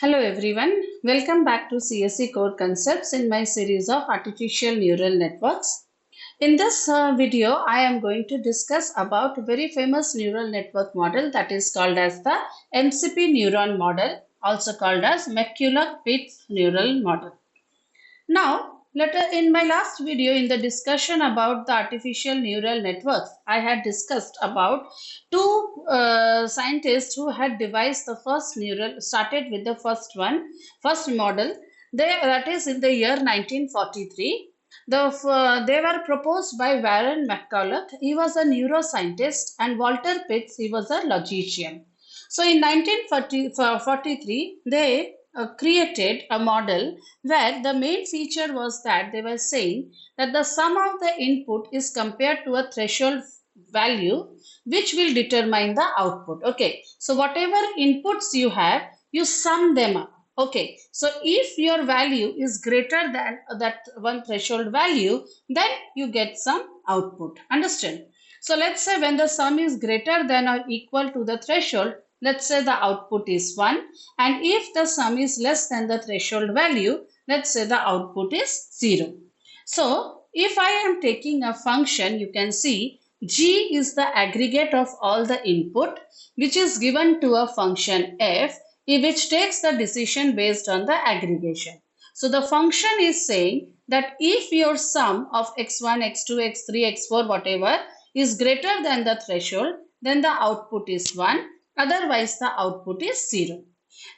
Hello everyone, welcome back to CSE Core Concepts in my series of Artificial Neural Networks. In this video, I am going to discuss about a very famous neural network model that is called as the MCP neuron model, also called as McCulloch-Pitts neural model. Now, in my last video in the discussion about the artificial neural networks, I had discussed about two scientists who had devised the started with the first model. That is in the year 1943. They were proposed by Warren McCulloch. He was a neuroscientist, and Walter Pitts, he was a logician. So in 1943, they created a model where the main feature was that they were saying that the sum of the input is compared to a threshold value which will determine the output. Okay, so whatever inputs you have, you sum them up. Okay, so if your value is greater than that one threshold value, then you get some output. Understand? So let's say when the sum is greater than or equal to the threshold, let's say the output is 1, and if the sum is less than the threshold value, let's say the output is 0. So if I am taking a function, you can see g is the aggregate of all the input which is given to a function f, which takes the decision based on the aggregation. So the function is saying that if your sum of x1, x2, x3, x4, whatever is greater than the threshold, then the output is 1. Otherwise, the output is 0.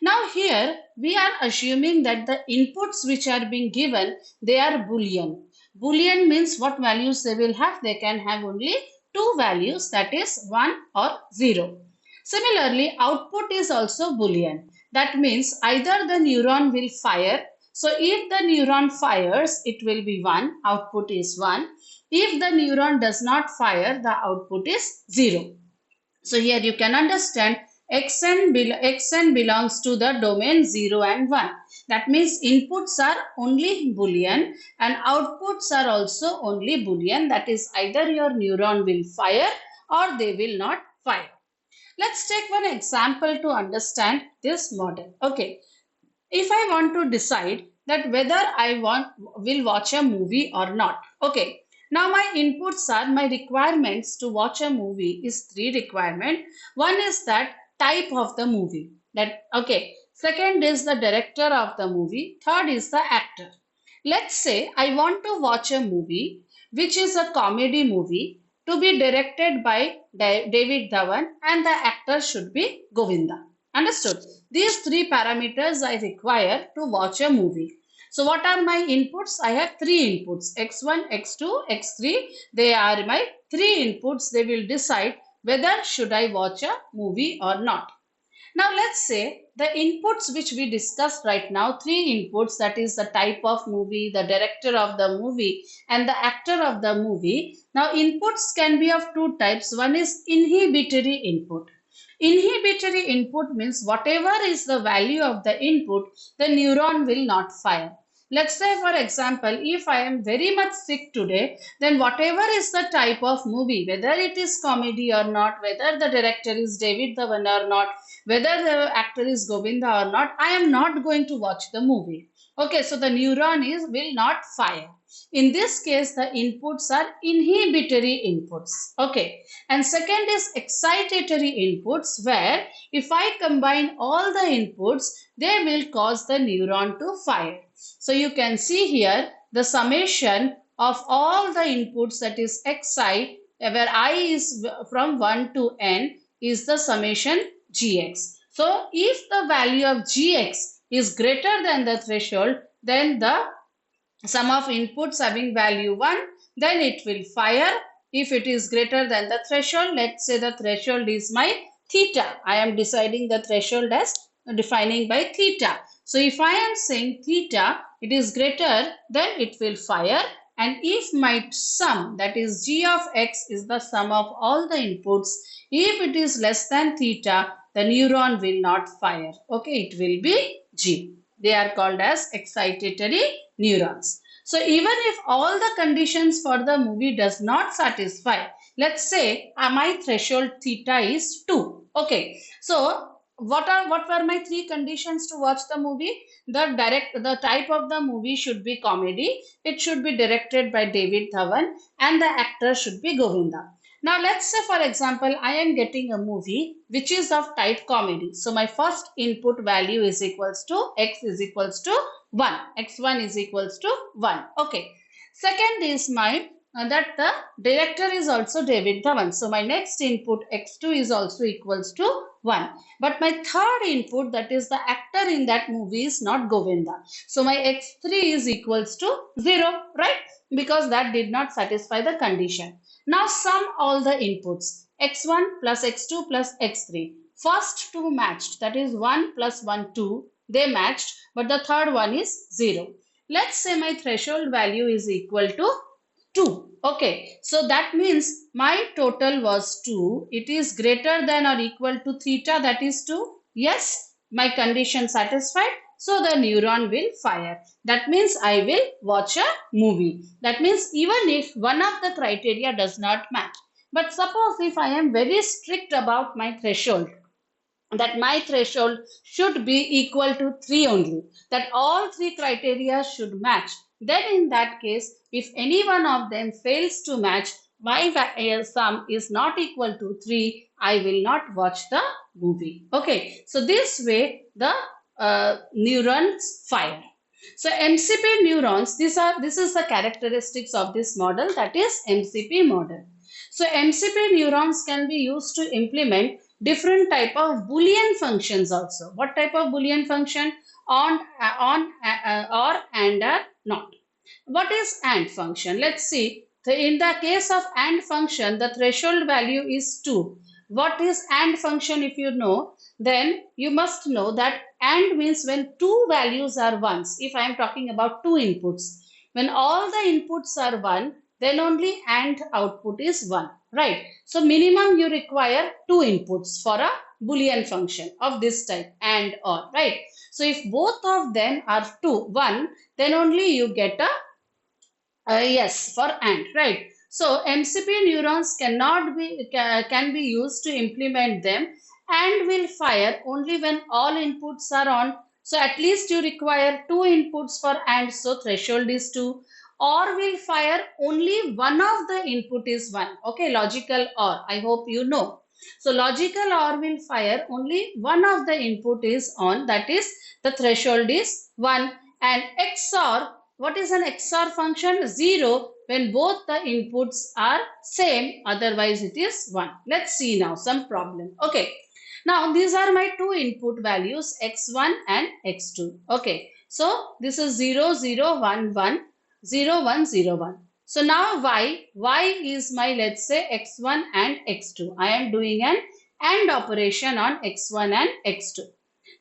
Now here we are assuming that the inputs which are being given, they are Boolean. Boolean means what values they will have? They can have only two values, that is 1 or 0. Similarly, output is also Boolean. That means either the neuron will fire. So if the neuron fires, it will be 1, output is 1. If the neuron does not fire, the output is 0. So here you can understand xn belongs to the domain 0 and 1. That means inputs are only Boolean and outputs are also only Boolean. That is either your neuron will fire or they will not fire. Let's take one example to understand this model. Okay, if I want to decide that whether I will watch a movie or not. Okay, now my inputs are, my requirements to watch a movie is 3 requirements. One is that type of the movie. Second is the director of the movie. Third is the actor. Let's say I want to watch a movie which is a comedy movie to be directed by David Dhawan and the actor should be Govinda. Understood? These 3 parameters I require to watch a movie. So what are my inputs? I have 3 inputs, x1, x2, x3. They are my 3 inputs. They will decide whether should I watch a movie or not. Now let's say the inputs which we discussed right now, 3 inputs, that is the type of movie, the director of the movie and the actor of the movie. Now inputs can be of 2 types. One is inhibitory input. Inhibitory input means whatever is the value of the input, the neuron will not fire. Let's say for example, if I am very much sick today, then whatever is the type of movie, whether it is comedy or not, whether the director is David Dhawan or not, whether the actor is Govinda or not, I am not going to watch the movie. Okay, so the neuron will not fire. In this case, the inputs are inhibitory inputs. Okay, and second is excitatory inputs, where if I combine all the inputs, they will cause the neuron to fire. So you can see here the summation of all the inputs, that is xi, where I is from 1 to n, is the summation gx. So if the value of gx is greater than the threshold, then the sum of inputs having value 1, then it will fire. If it is greater than the threshold, let's say the threshold is my theta. I am deciding the threshold as defining by theta. So if I am saying theta, it is greater, then it will fire. And if my sum, that is g of x, is the sum of all the inputs, if it is less than theta, the neuron will not fire. Okay, it will be g. They are called as excitatory neurons. So even if all the conditions for the movie does not satisfy, let's say my threshold theta is 2. Okay, so what were my three conditions to watch the movie? The type of the movie should be comedy, it should be directed by David Dhawan, and the actor should be Govinda. Now let's say for example I am getting a movie which is of type comedy. So my first input value is equals to x is equals to 1, x1 is equals to 1. Okay, second is my that the director is also David Dhawan. So my next input x2 is also equals to 1. But my third input, that is the actor in that movie, is not Govinda. So my x3 is equals to 0, right? Because that did not satisfy the condition. Now sum all the inputs. x1 plus x2 plus x3. First two matched, that is 1 plus 1, 2. They matched, but the third one is 0. Let's say my threshold value is equal to 2. Okay, so that means my total was 2. It is greater than or equal to theta, that is 2. Yes, my condition satisfied. So the neuron will fire. That means I will watch a movie. That means even if one of the criteria does not match. But suppose if I am very strict about my threshold, that my threshold should be equal to 3 only, that all three criteria should match, then in that case if any one of them fails to match, my sum is not equal to 3, I will not watch the movie. Okay, so this way the neurons fire. So MCP neurons, this is the characteristics of this model, that is MCP model. So MCP neurons can be used to implement different type of Boolean functions also. What type of Boolean function? On, or, and, not. What is AND function? Let's see. In the case of AND function, the threshold value is 2. What is AND function? If you know, then you must know that AND means when two values are ones. If I am talking about two inputs, when all the inputs are 1, then only AND output is 1, right? So minimum you require 2 inputs for a Boolean function of this type, AND or, right? So if both of them are 1, then only you get a yes for AND, right? So MCP neurons can be used to implement them, and will fire only when all inputs are on. So at least you require 2 inputs for AND, so threshold is 2. Or will fire only one of the input is 1. Okay, logical OR, I hope you know. So logical OR will fire only one of the input is on, that is the threshold is 1. And XOR, what is an XOR function? 0 when both the inputs are same, otherwise it is 1. Let's see now some problem. Okay, now these are my two input values, x1 and x2. Okay, so this is 0 0 1 1 0 1 0 1. So now y is my, let's say, x1 and x2. I am doing an AND operation on x1 and x2.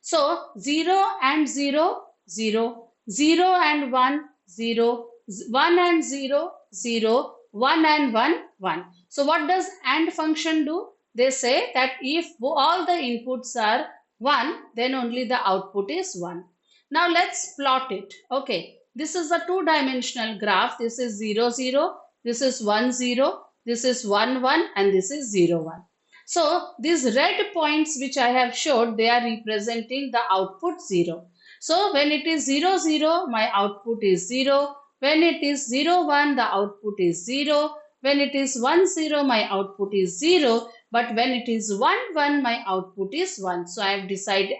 So 0 and 0 0, 0 and 1 0, 1 and 0 0, 1 and 1 1. So what does AND function do? They say that if all the inputs are 1, then only the output is 1. Now let's plot it. Okay, this is a two-dimensional graph. This is 0 0, this is 1 0, this is 1 1, and this is 0 1. So these red points which I have showed, they are representing the output 0. So when it is 0 0, my output is 0. When it is 0 1, the output is 0. When it is 1 0, my output is 0. But when it is 1 1, my output is 1. So I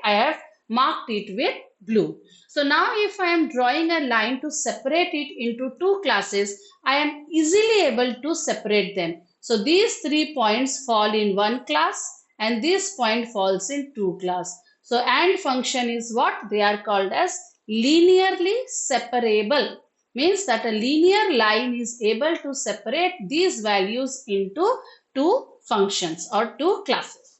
have marked it with blue. So now if I am drawing a line to separate it into two classes, I am easily able to separate them. So these 3 points fall in one class and this point falls in two class. So AND function is what? They are called as linearly separable. Means that a linear line is able to separate these values into two functions or two classes.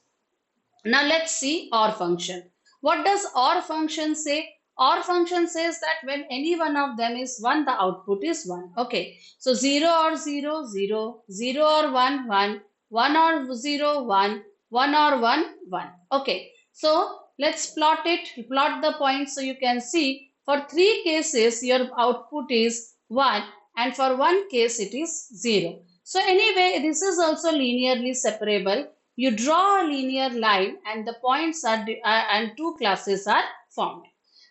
Now let's see OR function. What does OR function say? OR function says that when any one of them is 1, the output is 1. Okay, so 0 or 0, 0, 0 or 1, 1, 1 or 0, 1, 1 or 1, 1. Okay, so let's plot it. Plot the points so you can see for 3 cases your output is 1 and for one case it is 0. So anyway, this is also linearly separable. You draw a linear line and the points are and two classes are formed.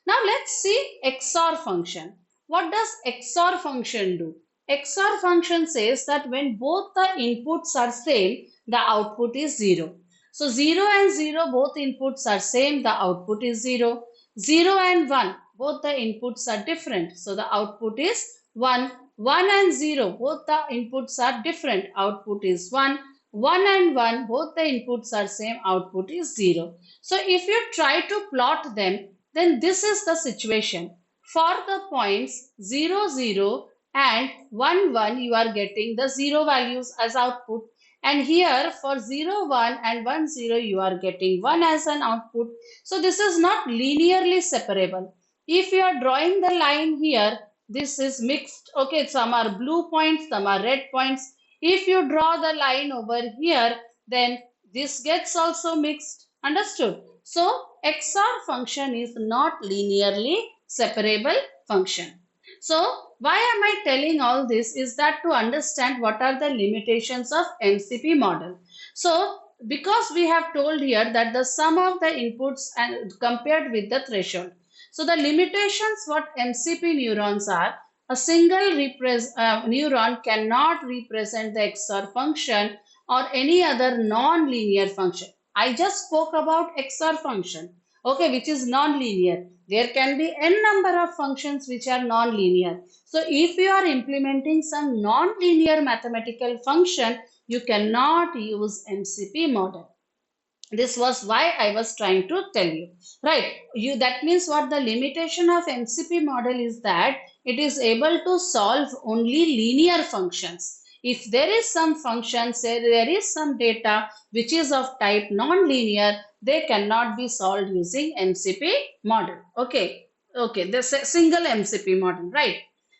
Now let's see XOR function. What does XOR function do? XOR function says that when both the inputs are same, the output is 0. So 0 and 0, both inputs are same, the output is 0. 0 and 1, both the inputs are different, so the output is 1. 1 and 0, both the inputs are different, output is 1. 1 and 1, both the inputs are same, output is 0. So if you try to plot them, then this is the situation. For the points 0, 0 and 1, 1, you are getting the 0 values as output. And here for 0, 1 and 1, 0, you are getting 1 as an output. So this is not linearly separable. If you are drawing the line here, this is mixed. Okay, some are blue points, some are red points. If you draw the line over here, then this gets also mixed. Understood? So XOR function is not linearly separable function. So why am I telling all this is that to understand what are the limitations of MCP model. So because we have told here that the sum of the inputs and compared with the threshold. So the limitations what MCP neurons are, a single neuron cannot represent the XOR function or any other non-linear function. I just spoke about XOR function, okay, which is non-linear. There can be n number of functions which are non-linear. So if you are implementing some non-linear mathematical function, you cannot use MCP model. This was why I was trying to tell you, right? That means what the limitation of MCP model is that it is able to solve only linear functions. If there is some function, say there is some data which is of type non-linear, they cannot be solved using MCP model. Okay, this is a single MCP model, right?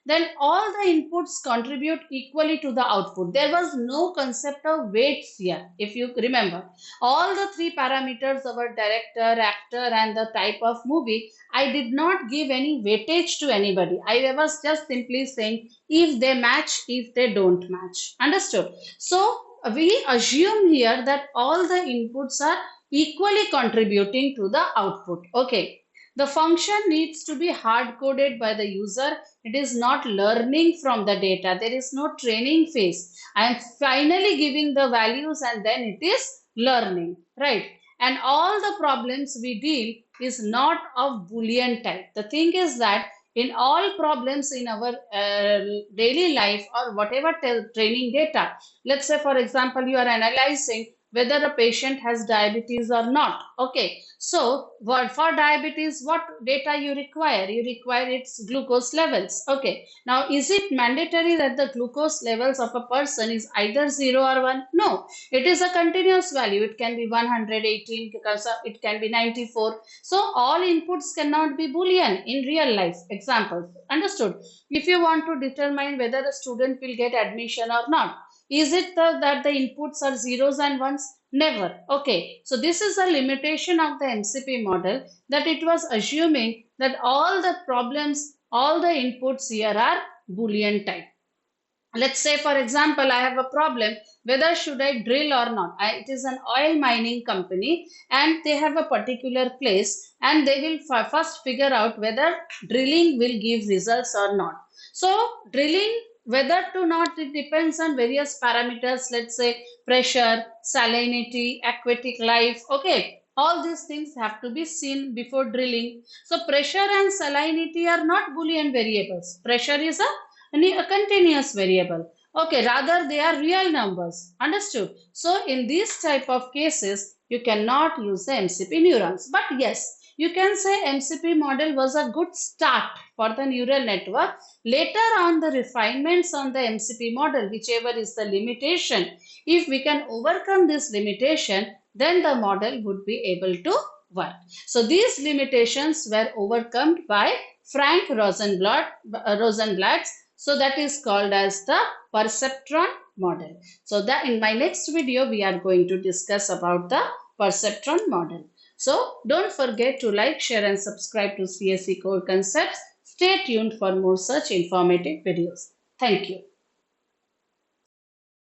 Then all the inputs contribute equally to the output. There was no concept of weights here, if you remember. All the three parameters, our director, actor and the type of movie, I did not give any weightage to anybody. I was just simply saying if they match, if they don't match. Understood? So we assume here that all the inputs are equally contributing to the output. Okay. The function needs to be hard coded by the user. It is not learning from the data. There is no training phase. I am finally giving the values and then it is learning, right? And all the problems we deal is not of Boolean type. The thing is that in all problems in our daily life or whatever training data, let's say for example, you are analyzing whether a patient has diabetes or not. Okay, so for diabetes, what data you require? You require its glucose levels. Okay, now is it mandatory that the glucose levels of a person is either 0 or 1? No, it is a continuous value. It can be 118, it can be 94. So all inputs cannot be Boolean in real life. Examples, understood? If you want to determine whether a student will get admission or not, is it that the inputs are zeros and ones? Never. Okay. So this is a limitation of the MCP model, that it was assuming that all the problems, all the inputs here are Boolean type. Let's say for example, I have a problem whether should I drill or not. It is an oil mining company and they have a particular place and they will first figure out whether drilling will give results or not. So drilling, whether to not, it depends on various parameters. Let's say pressure, salinity, aquatic life. Okay, all these things have to be seen before drilling. So pressure and salinity are not Boolean variables. Pressure is a continuous variable. Okay, rather they are real numbers. Understood? So in these type of cases, you cannot use the MCP neurons. But yes, you can say MCP model was a good start for the neural network. Later on, the refinements on the MCP model, whichever is the limitation, if we can overcome this limitation, then the model would be able to work. So these limitations were overcome by Frank Rosenblatt. So that is called as the perceptron model. So that in my next video, we are going to discuss about the perceptron model. So don't forget to like, share and subscribe to CSE Core Concepts. Stay tuned for more such informative videos. Thank you.